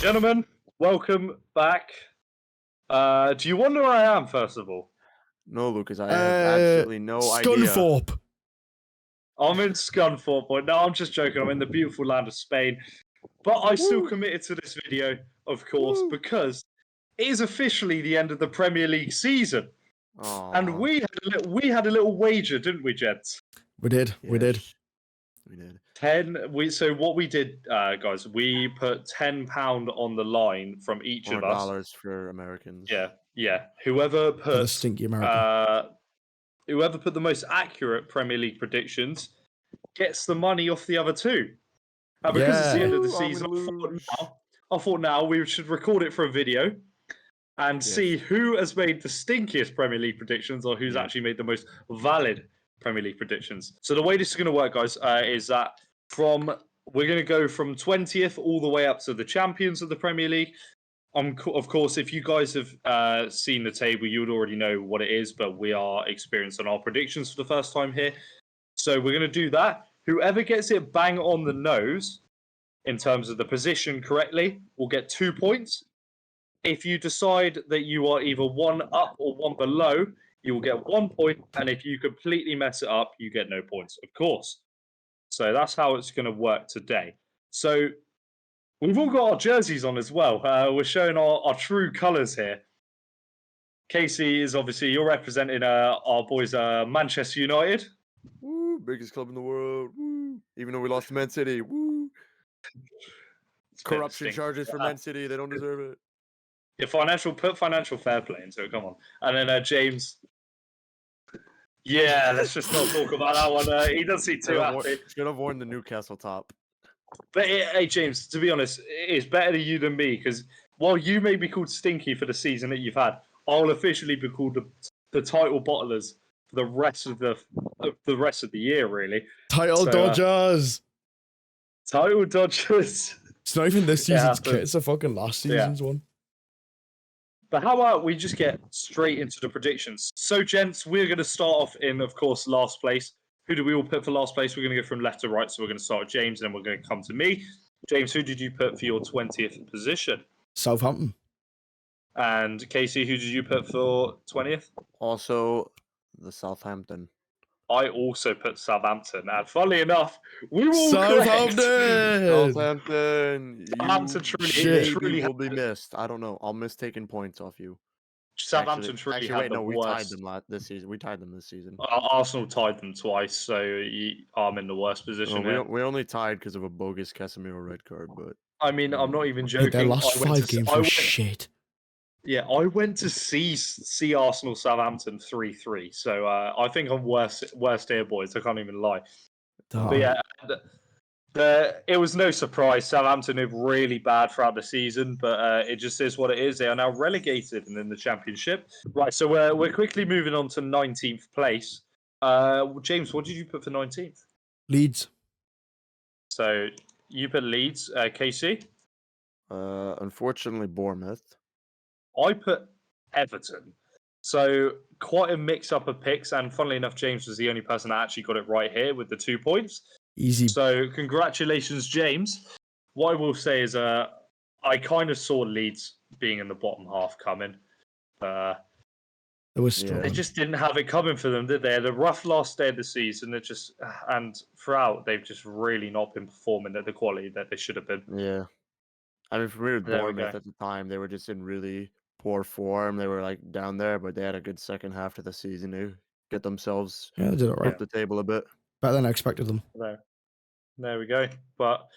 Gentlemen, welcome back. Do you wonder where I am, first of all? No, Lucas, I have absolutely no idea. Scunthorpe. I'm in Scunthorpe, but no, I'm just joking. I'm in the beautiful land of Spain. But I still committed to this video, of course, because it is officially the end of the Premier League season. Aww. And we had a little wager, didn't we, gents? We did. Yes, We did. We did. So what we did, guys, we put £10 on the line from each Or of us. dollars for Americans. Yeah. Whoever For the put stinky American. whoever put the most accurate Premier League predictions gets the money off the other two. Because it's the end of the season, I thought now we should record it for a video and see who has made the stinkiest Premier League predictions or who's actually made the most valid Premier League predictions. So the way this is going to work, guys, is that we're going to go from 20th all the way up to the champions of the Premier League. Of course, if you guys have seen the table, you would already know what it is, but we are experiencing our predictions for the first time here. So we're going to do that. Whoever gets it bang on the nose in terms of the position correctly will get 2 points. If you decide that you are either one up or one below, you will get 1 point. And if you completely mess it up, you get no points, of course. So that's how it's going to work today. So we've all got our jerseys on as well. We're showing our true colours here. Casey is obviously, you're representing our boys, Manchester United. Woo, biggest club in the world. Woo. Even though we lost to Man City. Woo. Corruption charges for Man City. They don't deserve it. Yeah, put financial fair play into it. Come on. And then James. Yeah, let's just not talk about that one. He doesn't seem too happy. Should have worn the Newcastle top. But hey, James, to be honest, it's better to you than me because while you may be called Stinky for the season that you've had, I'll officially be called the title bottlers for the rest of the year, really. Title Dodgers. Title Dodgers. It's not even this season's kit. It's a fucking last season's one. But how about we just get straight into the predictions? So, gents, we're going to start off in, of course, last place. Who do we all put for last place? We're going to go from left to right. So we're going to start with James, and then we're going to come to me. James, who did you put for your 20th position? Southampton. And Casey, who did you put for 20th? Also, the Southampton. I also put Southampton. And funnily enough, we were all Southampton! Southampton! Southampton truly will be missed. I don't know. I'll miss taking points off you. Southampton truly had the we worst. tied them this season. We tied them this season. Arsenal tied them twice, so I'm in the worst position. We only tied because of a bogus Casemiro red card, but I mean, I'm not even joking. Their last 5 games were shit. Yeah, I went to see Arsenal Southampton 3-3, so I think I'm worst here, boys. I can't even lie. But yeah, it was no surprise. Southampton are really bad throughout the season, but it just is what it is. They are now relegated and in the Championship. Right, so we're quickly moving on to 19th place. James, what did you put for 19th? Leeds. So you put Leeds. Casey? Unfortunately, Bournemouth. I put Everton. So quite a mix-up of picks, and funnily enough, James was the only person that actually got it right here with the 2 points. Easy. So congratulations, James. What I will say is I kind of saw Leeds being in the bottom half coming. It was strong. They just didn't have it coming for them, did they? The rough last day of the season, and throughout, they've just really not been performing at the quality that they should have been. Yeah. I mean, for me, with Bournemouth at the time, they were just in really poor form. They were like down there, but they had a good second half of the season to get themselves they did it right. up the table a bit. Better than I expected them. There we go. But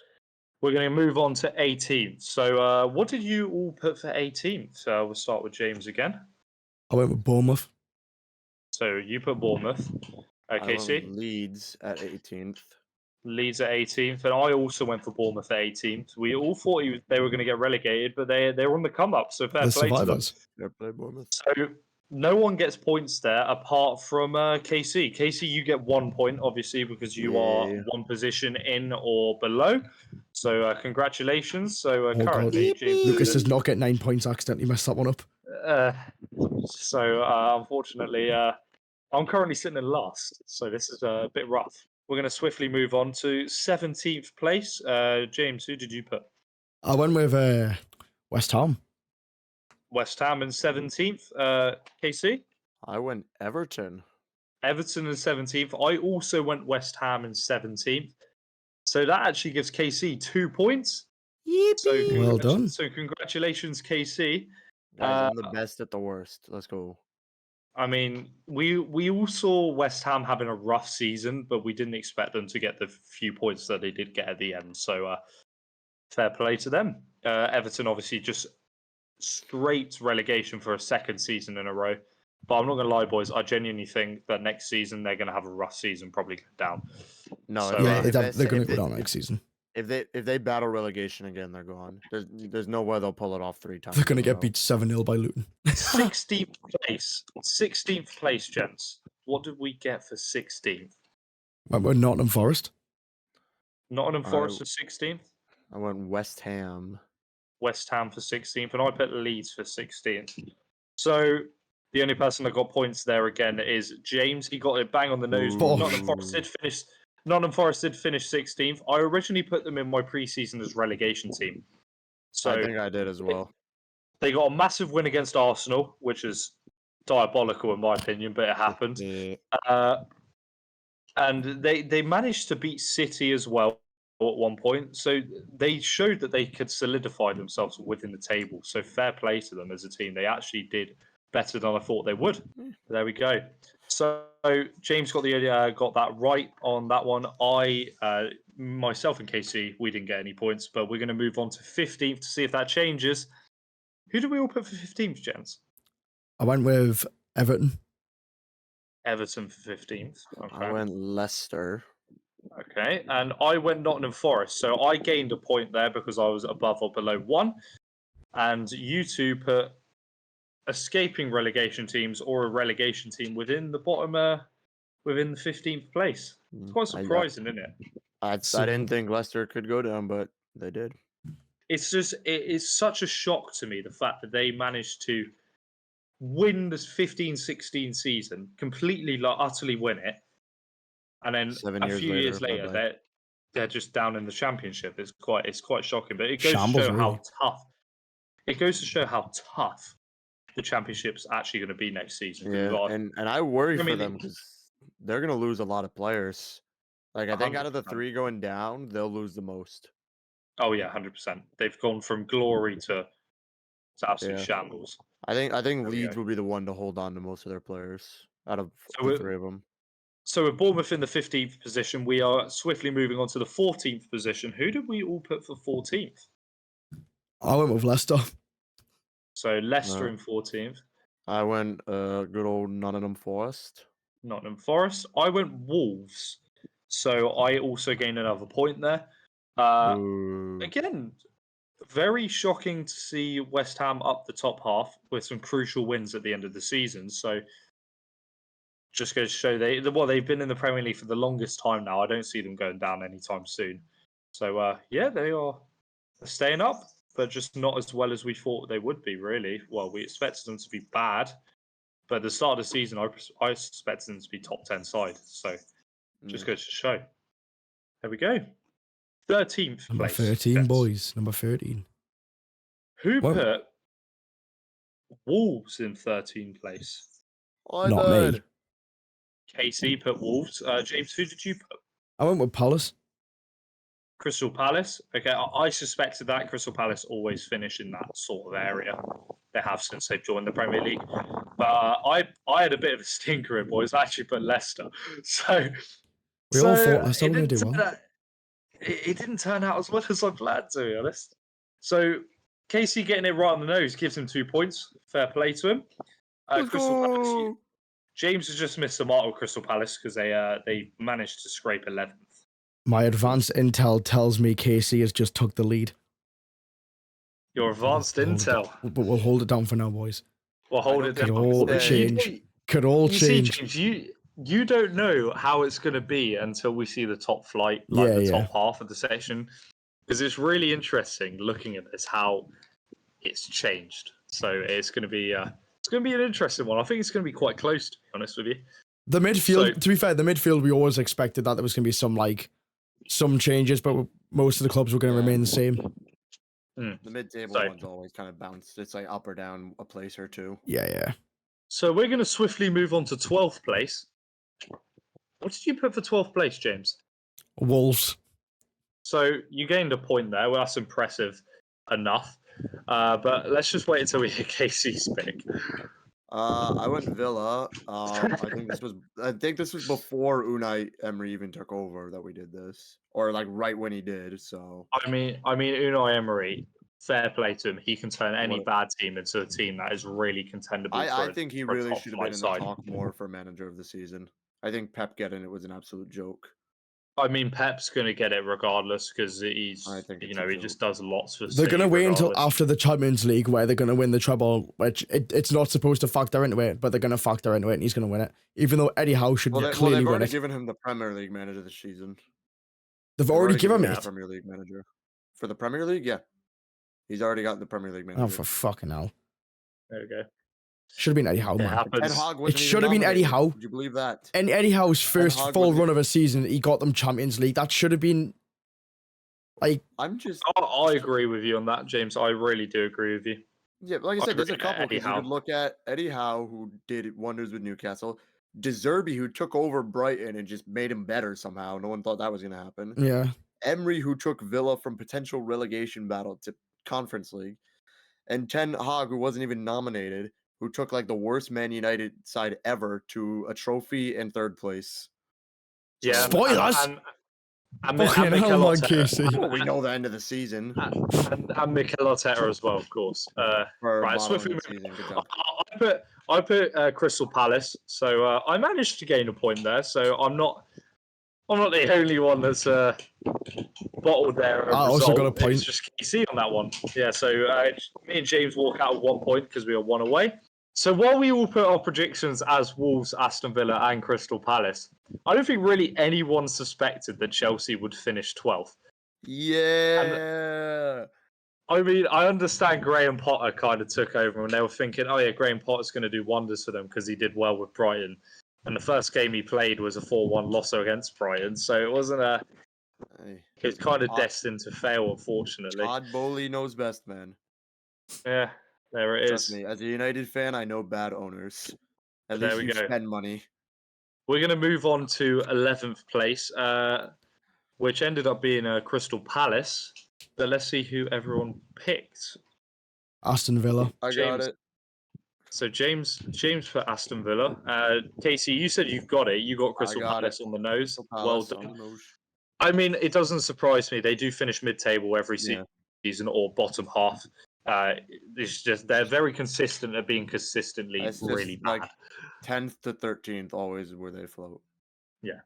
we're going to move on to 18th. So what did you all put for 18th? We'll start with James again. I went with Bournemouth. So you put Bournemouth. Casey? Leeds at 18th. Leeds at 18th, and I also went for Bournemouth at 18th. We all thought they were going to get relegated, but they're on the come up. So fair play to them. Fair play, Bournemouth. So no one gets points there apart from Casey. Casey, you get 1 point, obviously, because you are one position in or below. So congratulations. So currently, Lucas does not get 9 points. I accidentally messed that one up. So unfortunately, I'm currently sitting in last. So this is a bit rough. We're going to swiftly move on to 17th place. James, who did you put? I went with West Ham. West Ham in 17th. KC? I went Everton. Everton in 17th. I also went West Ham in 17th. So that actually gives KC 2 points. Yippee! Well done. So congratulations, KC. Guys, I'm the best at the worst. Let's go. I mean, we all saw West Ham having a rough season, but we didn't expect them to get the few points that they did get at the end. So fair play to them. Everton obviously just straight relegation for a second season in a row. But I'm not going to lie, boys. I genuinely think that next season they're going to have a rough season, probably go down. No, So, Yeah, they're going to go down next season. If they battle relegation again, they're gone. There's no way they'll pull it off 3 times. They're going to get beat 7-0 by Luton. 16th place. 16th place, gents. What did we get for 16th? We're Nottingham Forest. Nottingham Forest for 16th. I went West Ham. West Ham for 16th, and I put Leeds for 16th. So the only person that got points there again is James. He got it bang on the nose. Oh. Nottingham Forest did finish 16th. I originally put them in my preseason as relegation team. So I think I did as well. They got a massive win against Arsenal, which is diabolical in my opinion, but it happened. And they managed to beat City as well at one point. So they showed that they could solidify themselves within the table. So fair play to them as a team. They actually did better than I thought they would. There we go. So James got that right on that one. Myself and KC, we didn't get any points, but we're going to move on to 15th to see if that changes. Who did we all put for 15th, gents? I went with Everton. Everton for 15th. Okay. I went Leicester. Okay, and I went Nottingham Forest. So I gained a point there because I was above or below 1. And you two put escaping relegation teams or a relegation team within the bottom, within the 15th place. It's quite surprising, isn't it? I didn't think Leicester could go down, but they did. It's just, it's such a shock to me, the fact that they managed to win this 15-16 season, completely, utterly win it, and then a few years later, they're just down in the championship. It's quite shocking, but it goes to show how tough. It goes to show how tough the championship's actually going to be next season. Yeah, and I worry for them because they're going to lose a lot of players. Like I think out of the 3 going down, they'll lose the most. Oh yeah, 100%. They've gone from glory to absolute shambles. I think Leeds will be the one to hold on to most of their players out of the 3 of them. So with Bournemouth in the 15th position, we are swiftly moving on to the 14th position. Who did we all put for 14th? I went with Leicester. So Leicester in 14th. I went good old Nottingham Forest. Nottingham Forest. I went Wolves. So I also gained another point there. Again, very shocking to see West Ham up the top half with some crucial wins at the end of the season. So just goes to show they've been in the Premier League for the longest time now. I don't see them going down anytime soon. So yeah, they're staying up, but just not as well as we thought they would be, really. Well, we expected them to be bad, but at the start of the season, I expected them to be top 10 side. So just goes to show. There we go. 13th Number place. 13, boys. Number 13. Who put Wolves in 13th place? Not me. KC put Wolves. James, who did you put? I went with Palace. Crystal Palace. Okay, I suspected that. Crystal Palace always finish in that sort of area. They have since they've joined the Premier League. But I had a bit of a stinker in, boys. I actually put Leicester. So we all thought Leicester were going to do well. It didn't turn out as well as I planned, to be honest. So Casey getting it right on the nose gives him 2 points. Fair play to him. Crystal Palace. James has just missed the mark with Crystal Palace because they managed to scrape 11th. My advanced intel tells me KC has just took the lead. Your advanced intel. But we'll hold it down for now, boys. We'll hold it down. Could all change. See, James, you don't know how it's going to be until we see the top flight, like top half of the section. Because it's really interesting looking at this, how it's changed. So it's going to be an interesting one. I think it's going to be quite close, to be honest with you. The midfield, to be fair, the midfield, we always expected that there was going to be some changes, but most of the clubs were going to remain the same. The mid-table one's always kind of bounced. It's like up or down a place or two. Yeah. So we're going to swiftly move on to 12th place. What did you put for 12th place, James? Wolves. So you gained a point there. Well, that's impressive enough. But let's just wait until we hit Casey's pick. I went Villa. I think this was before Unai Emery even took over that we did this, or like right when he did. So I mean Unai Emery, fair play to him. He can turn any bad team into a team that is really contendable. I think he really should have been in the talk more for manager of the season. I think Pep getting it was an absolute joke. I mean, Pep's going to get it regardless because he's, he just does lots for. They're going to wait until after the Champions League where they're going to win the treble, which it's not supposed to factor into it, but they're going to factor into it, and he's going to win it, even though Eddie Howe should clearly win it. They've already given him the Premier League manager this season. They've already given him it. Premier League manager for the Premier League, yeah. He's already got the Premier League manager. Oh, for fucking hell! There we go. Should have been Eddie Howe, man. It should have been Eddie Howe. Would you believe that? And Eddie Howe's first full run of a season, he got them Champions League. That should have been like. I agree with you on that, James. I really do agree with you. Yeah, like I said, there's a couple. You could look at Eddie Howe, who did wonders with Newcastle. De Zerbi, who took over Brighton and just made him better somehow. No one thought that was going to happen. Yeah. Emery, who took Villa from potential relegation battle to Conference League. And Ten Hag, who wasn't even nominated, who took like the worst Man United side ever to a trophy and third place. Yeah. Spoilers! And Mikel Arteta. Well, we know the end of the season. And Mikel Arteta as well, of course. Right, swiftly. I put Crystal Palace, so I managed to gain a point there. So I'm not the only one that's bottled there. I also got a point. It's just KC on that one. Yeah, so me and James walk out with 1 point because we are one away. So while we all put our predictions as Wolves, Aston Villa, and Crystal Palace, I don't think really anyone suspected that Chelsea would finish 12th. Yeah. I mean, I understand Graham Potter kind of took over and they were thinking, oh yeah, Graham Potter's going to do wonders for them because he did well with Brighton. And the first game he played was a 4-1 loss against Brighton. So it wasn't it was kind of destined to fail, unfortunately. Todd Bowley knows best, man. Yeah, there it Trust me, as a United fan, I know bad owners. At least you spend money. We're going to move on to 11th place, which ended up being Crystal Palace. But let's see who everyone picked. Aston Villa. I got it. So James for Aston Villa. Casey, you said you've got it. You got Crystal Palace on the nose. Well done. I mean, it doesn't surprise me. They do finish mid-table every season or bottom half. It's just they're very consistent at being consistently really bad. Like 10th to 13th always where they float. Yeah,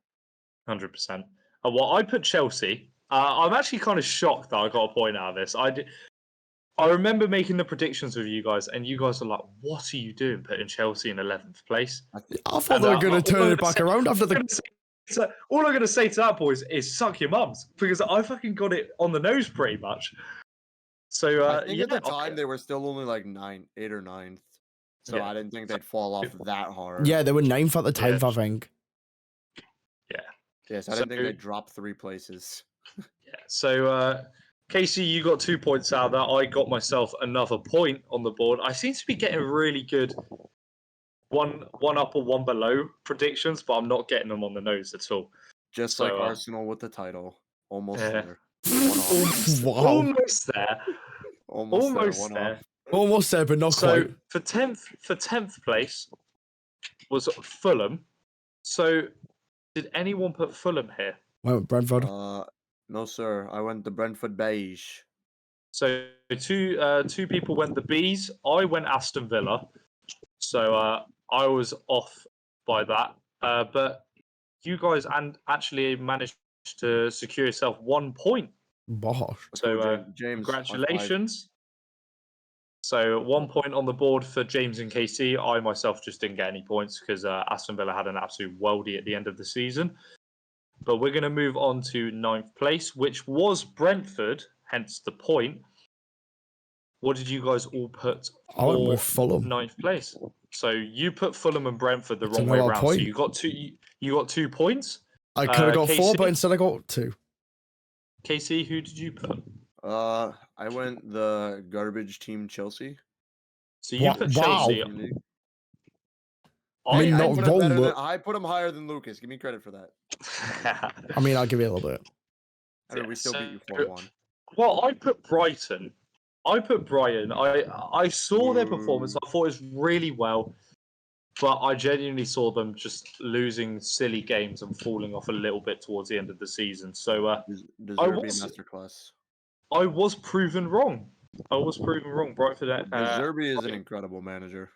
100%. Well, I put Chelsea. I'm actually kind of shocked that I got a point out of this. I remember making the predictions with you guys, and you guys are like, "What are you doing, putting Chelsea in 11th place?" I thought they were going to turn it back around after the. So all I'm going to say to that, boys, is suck your mums, because I fucking got it on the nose pretty much. So I think at the time they were still only like 8th or 9th, so I didn't think they'd fall off that hard. Yeah, they were 9th at the time, I think. Yeah. Yes, I didn't think they'd drop 3 places. Yeah. So Casey, you got 2 points out of that. I got myself another point on the board. I seem to be getting really good one up or one below predictions, but I'm not getting them on the nose at all. Just like Arsenal with the title. Almost there. Wow. Almost there. Almost there. Almost there, but not quite. So for 10th place was Fulham. So did anyone put Fulham here? Well, Brentford. No, sir. I went the Brentford beige. So two people went the Bees. I went Aston Villa. So I was off by that. But you guys actually managed to secure yourself 1 point. Bosh. So James, congratulations. So 1 point on the board for James and KC. I myself just didn't get any points because Aston Villa had an absolute worldie at the end of the season. But we're going to move on to 9th place, which was Brentford, hence the point. What did you guys all put I went with Fulham. 9th place? So you put Fulham and Brentford the wrong way around. So you got 2 points. I could have got 4, but instead I got 2. KC, who did you put? I went the garbage team Chelsea. So you put Chelsea. Wow. League. I mean, I not put 'em wrong, better than, but I put him higher than Lucas. Give me credit for that. I mean, I'll give you a little bit. I mean, we still beat you 4-1. Well, I put Brighton. I put Brighton. I saw their performance. I thought it was really well, but I genuinely saw them just losing silly games and falling off a little bit towards the end of the season. So Deserby was- masterclass. I was proven wrong. Brightford. Deserby is an incredible manager.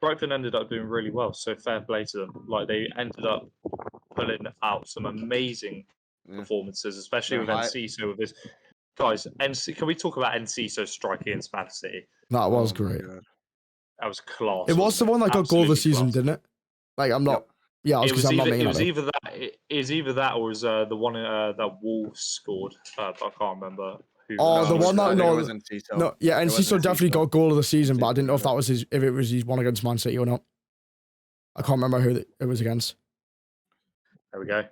Brighton ended up doing really well. So fair play to them. Like they ended up pulling out some amazing Yeah. performances, especially They're with high- Enciso with his guys. Can we talk about Enciso striking against Man City? That was Oh my great. God. That was class. It was the wasn't one that got goal of the Absolutely season, class. didn't it? Like, I'm not. Yep. Yeah, It was I'm not either making it was that up. either that it was either that or it was the one that Wolves scored. But I can't remember who. Oh, No, the it was- one that I think no, it was Enciso. no, yeah, and It was Ciso definitely Enciso. got goal of the season, but I Enciso didn't know if got that was if it was his one against Man City or not. I can't remember who it was against. There we go.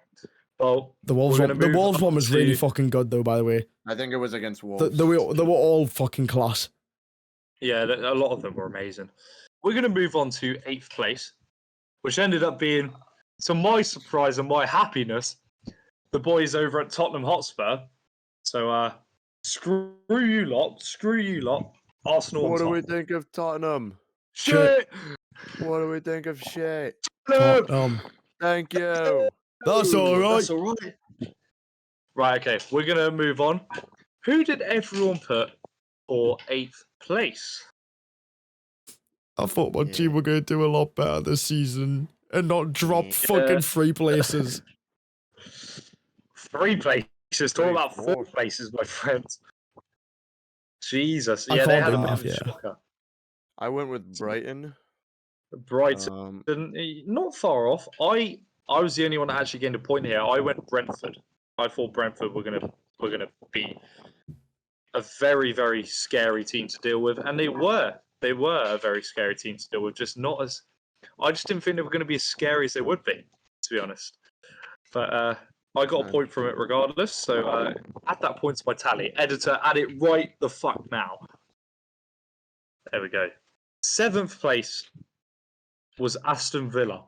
Well, The Wolves we're one, gonna the move Wolves on one was really to- fucking good though. By the way, I think it was against Wolves. they were all fucking class. Yeah, a lot of them were amazing. We're going to move on to 8th place, which ended up being, to my surprise and my happiness, the boys over at Tottenham Hotspur. So, screw you lot. Arsenal What on do we top. think of Tottenham? Shit! What do we think of shit? Tottenham! Thank you. That's all right. That's all right. Right, okay. We're going to move on. Who did everyone put for 8th place? I thought my team were going to do a lot better this season and not drop fucking 3 places. 3 places. Talk about 4 4. places, my friends. Jesus. I Yeah, they can't had do a bit math, of a yeah. shocker. I went with Brighton. Brighton, not far off. I was the only one that actually gained a point here. I went Brentford. I thought Brentford were gonna be a very, very scary team to deal with, and they were. They were a very scary team to deal with. Just not as. I just didn't think they were going to be as scary as they would be, to be honest. But I got a point from it regardless. So add that point to my tally. Editor, add it right the fuck now. There we go. 7th place was Aston Villa.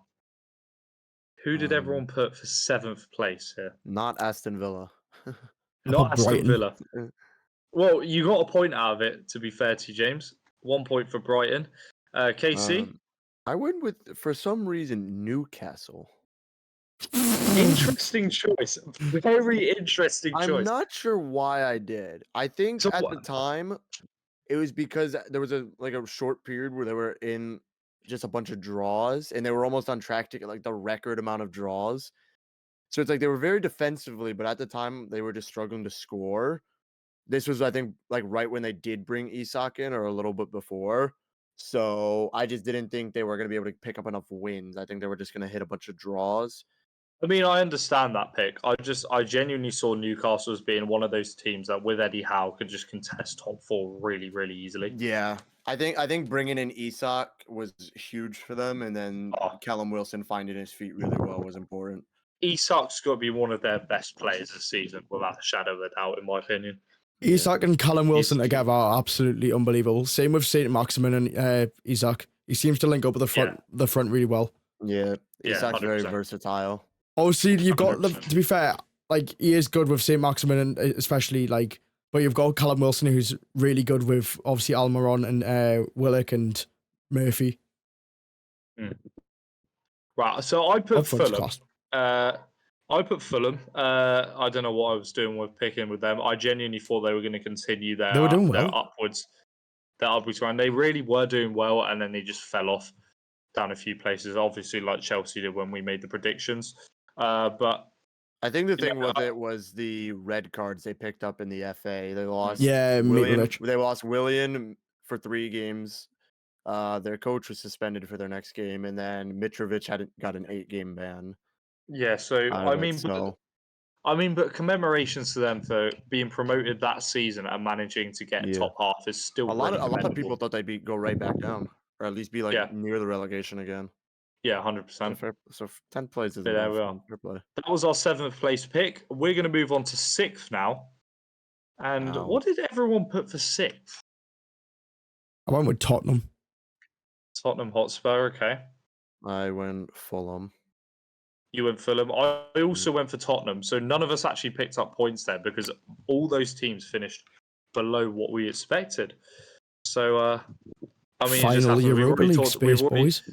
Who did everyone put for 7th place here? Not Aston Villa. Not Aston Brighton. Villa. Well, you got a point out of it, to be fair to you, James. 1 point for Brighton. KC? I went with, for some reason, Newcastle. Interesting choice. Very interesting choice. I'm not sure why I did. I think So at what- the time, it was because there was a short period where they were in just a bunch of draws, and they were almost on track to get like the record amount of draws. So it's like they were very defensively, but at the time they were just struggling to score. This was, I think, like right when they did bring Isak in, or a little bit before. So I just didn't think they were going to be able to pick up enough wins. I think they were just going to hit a bunch of draws. I mean, I understand that pick. I genuinely saw Newcastle as being one of those teams that with Eddie Howe could just contest top 4 really, really easily. Yeah, I think bringing in Isak was huge for them, and then Callum Wilson finding his feet really well was important. Isak's got to be one of their best players this season, without a shadow of a doubt, in my opinion. Isak and Callum Wilson together are absolutely unbelievable. Same with Saint Maximin and Isak. He seems to link up with the front really well. Yeah, Yeah, Isak's very 100%. versatile. Obviously, you've got the, 100%. to be fair, like he is good with Saint Maximin, and especially like, but you've got Callum Wilson who's really good with obviously Almiron and Willock and Murphy. Right, so I put Up front's Fulham. class. I put Fulham. I don't know what I was doing with picking with them. I genuinely thought they were going to continue their, They were doing their well. upwards run. They really were doing well, and then they just fell off down a few places. Obviously, like Chelsea did when we made the predictions. But I think the Yeah, thing with it was the red cards they picked up in the FA. They lost Yeah, Mitrovic. They lost Willian for 3 games. Their coach was suspended for their next game, and then Mitrovic got an 8-game ban. yeah, so out I of it, mean, so but commemorations to them for being promoted that season and managing to get Yeah. top half is still a lot really of commendable. people thought they'd go right back down, or at least be like Yeah. near the relegation again. Yeah, 100%. So 10 plays is Yeah, there enough. we are. Fair play. That was our 7th place pick. We're going to move on to 6th now. And Ow. what did everyone put for 6th? I went with Tottenham. Tottenham Hotspur, okay. I went Fulham. You went Fulham. I also went for Tottenham. So none of us actually picked up points there because all those teams finished below what we expected. So, I mean, it just Final happened. Europa League space, boys.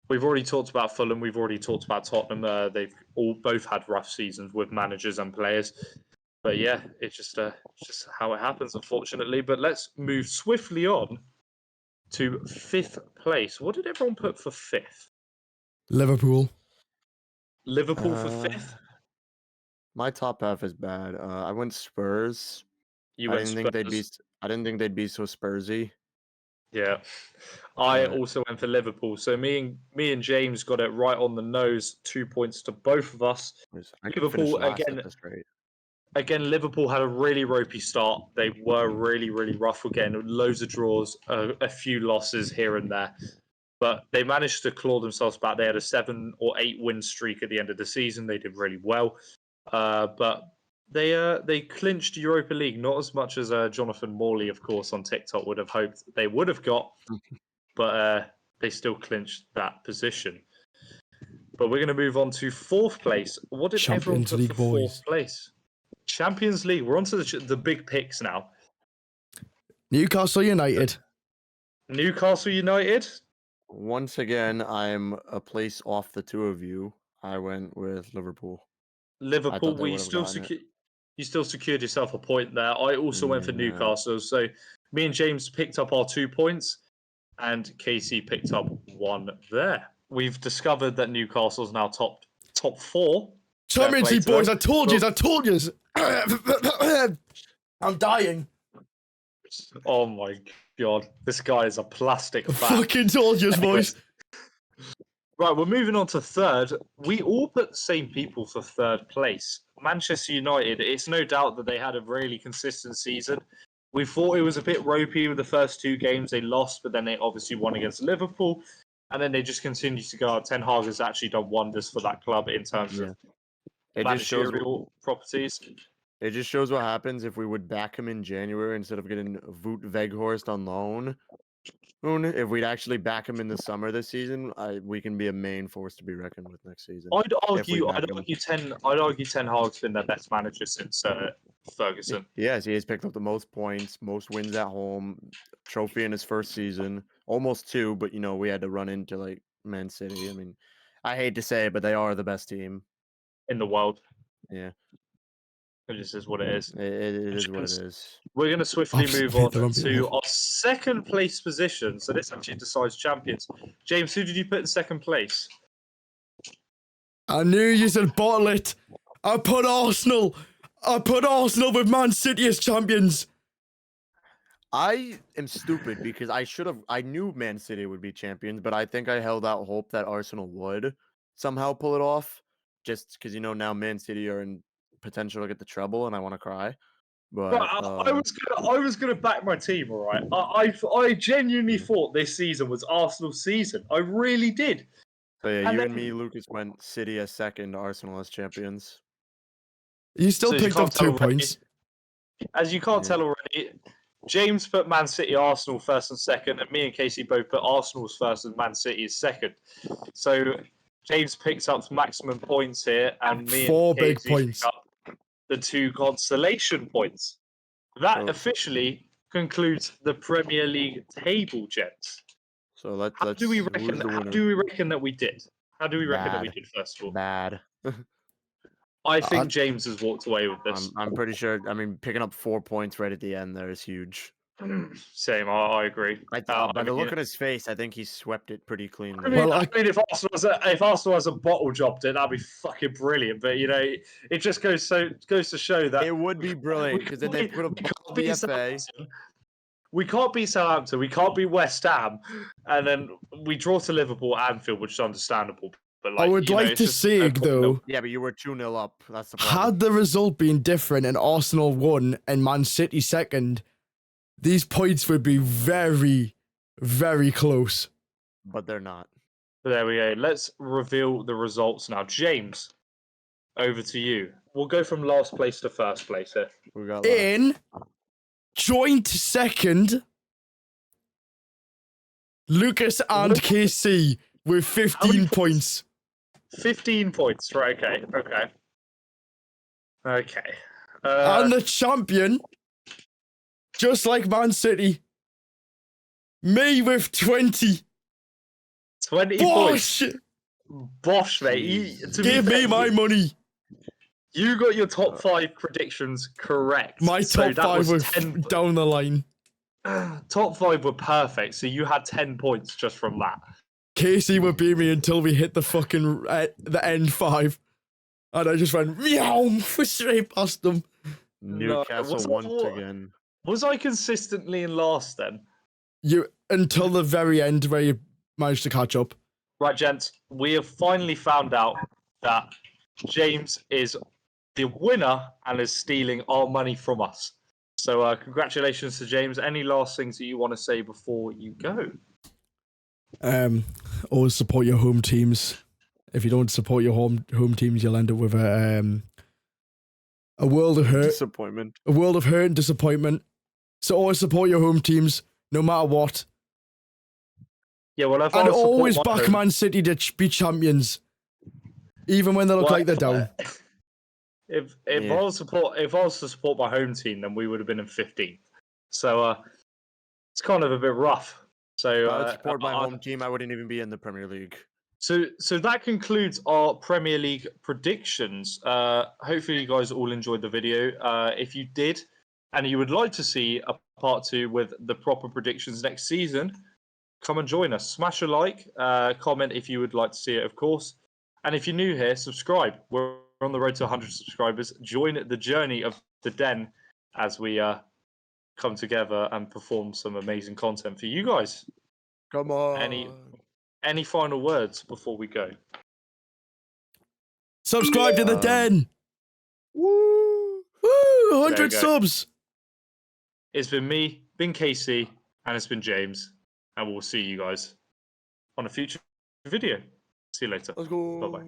We've already talked about Fulham. We've already talked about Tottenham. They've both had rough seasons with managers and players. But yeah, it's just how it happens, unfortunately. But let's move swiftly on to 5th place. What did everyone put for 5th? Liverpool. Liverpool for 5th? My top half is bad. I went Spurs. You I went didn't think they'd be. Spurs. I didn't think they'd be so Spursy. Yeah. I But- also went for Liverpool. So me and James got it right on the nose. 2 points to both of us. I could Liverpool, finish last again, at this rate. Again, Liverpool had a really ropey start. They were really, really rough again. Loads of draws, a few losses here and there. But they managed to claw themselves back. They had a 7 or 8 win streak at the end of the season. They did really well. But they clinched Europa League, not as much as Jonathan Morley, of course, on TikTok would have hoped they would have got. But they still clinched that position. But we're going to move on to 4th place. What did everyone Champions put League, for 4th boys. place? Champions League. We're on to the big picks now. Newcastle United. Newcastle United. Once again, I'm a place off the two of you. I went with Liverpool. Liverpool. they would've gotten it. You still secured yourself a point there. I also went for Yeah. Newcastle. So me and James picked up our 2 points, and Casey picked up 1 there. We've discovered that Newcastle's now top 4. Champions play League, to them. boys. I told you. I'm dying. Oh my god, this guy is a plastic I bag. fucking told you, boys. Right, we're moving on to 3rd. We all put the same people for 3rd place. Manchester United, it's no doubt that they had a really consistent season. We thought it was a bit ropey with the first 2 games. They lost, but then they obviously won against Liverpool. And then they just continued to go out. Ten Hag has actually done wonders for that club in terms of It just shows. managerial properties. It just shows what happens if we would back him in January instead of getting Wout Weghorst on loan. If we'd actually back him in the summer this season, we can be a main force to be reckoned with next season. I'd if we back him. argue Ten Hag's been their best manager since Ferguson. Yes, he has picked up the most points, most wins at home, trophy in his first season, almost 2. But we had to run into like Man City. I mean, I hate to say it, but they are the best team In the world. Yeah, It just is what it is. it is what it is. We're going to swiftly move Absolutely, on they're to unbelievable. our 2nd place position. So this actually decides champions. James, who did you put in 2nd place? I knew you said bottle it. I put Arsenal. With Man City as champions. I am stupid because I knew Man City would be champions, but I think I held out hope that Arsenal would somehow pull it off. Just because now Man City are in potential to get the treble, and I want to cry. But I was gonna back my team. All right, I genuinely thought this season was Arsenal's season. I really did. So yeah, And you then- and me, Lucas, went City as 2nd, Arsenal as champions. You still So as you picked up can't tell 2 already- points. As you can't Yeah. tell already, James put Man City, Arsenal 1st and 2nd, and me and Casey both put Arsenal's 1st and Man City's 2nd. So James picks up maximum points here, and me 4 and big Casey points. pick up the 2 consolation points. That So- officially concludes the Premier League table, gents. So let's How do we who's reckon? the How winner? do we reckon that we did? How do we reckon that we Bad. did? First of all, Bad. I think I- James has walked away with this. I'm pretty sure. I mean, picking up 4 points right at the end there is huge. Same, I agree. By I the mean, look on his face, I think he swept it pretty cleanly. I mean, Well, I mean, if Arsenal has a bottle jobbed it, that'd be fucking brilliant. But it just goes to show that It would be brilliant because then they put a we can't ball beat BFA. Southampton. We can't beat Southampton. We can't beat West Ham, and then we draw to Liverpool at Anfield, which is understandable. But I would like it's to just say, no point in though, Yeah, but you were 2-0 up. That's the problem. had the result been different and Arsenal won and Man City 2nd, these points would be very, very close. But they're not. But there we go. Let's reveal the results now. James, over to you. We'll go from last place to first place here. We got In joint second, Lucas and KC with 15 points. 15 points, right? Okay. And the champion, just like Man City, me with 20. 20 points. Bosh! Bosh, mate. Give me my money. You got your top 5 predictions correct. My top 5 were 10 down the line. Top 5 were perfect, so you had 10 points just from that. Casey would beat me until we hit the fucking the end 5. And I just went meow straight past them. Newcastle once again. Was I consistently in last then? You until the very end where you managed to catch up. Right, gents, we have finally found out that James is the winner and is stealing our money from us. So congratulations to James. Any last things that you want to say before you go? Always support your home teams. If you don't support your home teams, you'll end up with a world of hurt. Disappointment. A world of hurt and disappointment. So always support your home teams, no matter what. Yeah, well, and always back Man City to be champions, even when they look like they're down. If I was to support my home team, then we would have been in 15th. So it's kind of a bit rough. So if I would support my home team, I wouldn't even be in the Premier League. So that concludes our Premier League predictions. Hopefully you guys all enjoyed the video. If you did, and you would like to see a part 2 with the proper predictions next season, come and join us. Smash a like, comment if you would like to see it, of course. And if you're new here, subscribe. We're on the road to 100 subscribers. Join the journey of the Den as we come together and perform some amazing content for you guys. Come on. Any final words before we go? Subscribe to the Den. Woo! Woo! 100 subs. It's been me, been KC, and it's been James. And we'll see you guys on a future video. See you later. Let's go. Bye-bye.